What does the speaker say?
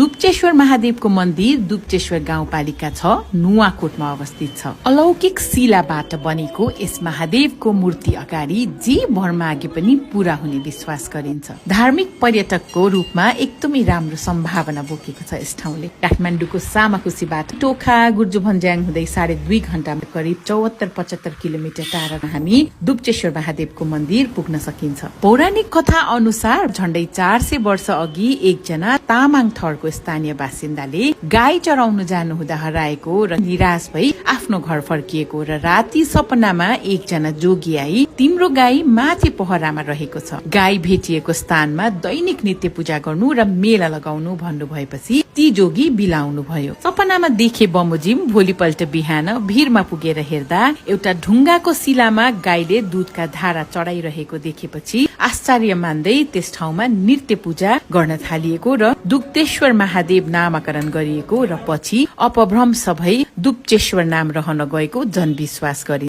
दुप्चेश्वर महादेवको मन्दिर दुप्चेश्वर गाउँपालिका 6 नुवाकोटमा अवस्थित छ। अलौकिक शिलाबाट बनेको यस महादेवको मूर्ति अगाडि जे वर मागे पनि पूरा हुने विश्वास गरिन्छ। धार्मिक पर्यटकको रूपमा एकदमै राम्रो सम्भावना बोकेको छ यस ठाउँले। काठमाडौँको सामाकुसीबाट टोखा गुर्जुभन्ज्याङ हुँदै 2.5 घण्टामा करिब 74-75 किलोमिटर टाढामा हामी दुप्चेश्वर महादेवको मन्दिर पुग्न सकिन्छ। पौराणिक कथा अनुसार झण्डै 400 वर्ष अघि एकजना तामाङ थरको स्थानीय बासिन्दाले गाई चराउन जानुहुँदा हराएको र निराश भई आफ्नो घर फर्किएको र राति सपनामा एकजना जोगी आई तिम्रो गाई माथि पहरामा रहेको छ, गाई भेटिएको स्थानमा दैनिक नित्य पूजा गर्नु र मेला लगाउनु भन्नु भएपछि ती जोगी बिलाउनु भयो। सपनामा देखे बमोजिम भोलिपल्ट बिहान भिरमा पुगेर हेर्दा एउटा ढुङ्गाको शिलामा गाईले दूधका धारा चढाइरहेको देखेपछि आश्चर्य मान्दै त्यस ठाउँमा नित्य पूजा गर्न थालिएको र दुप्चेश्वर महादेव नामाकरण गरिएको र पछि अपभ्रंश भई दुप्चेश्वर नाम रहन गएको जनविश्वास गरिन्छ।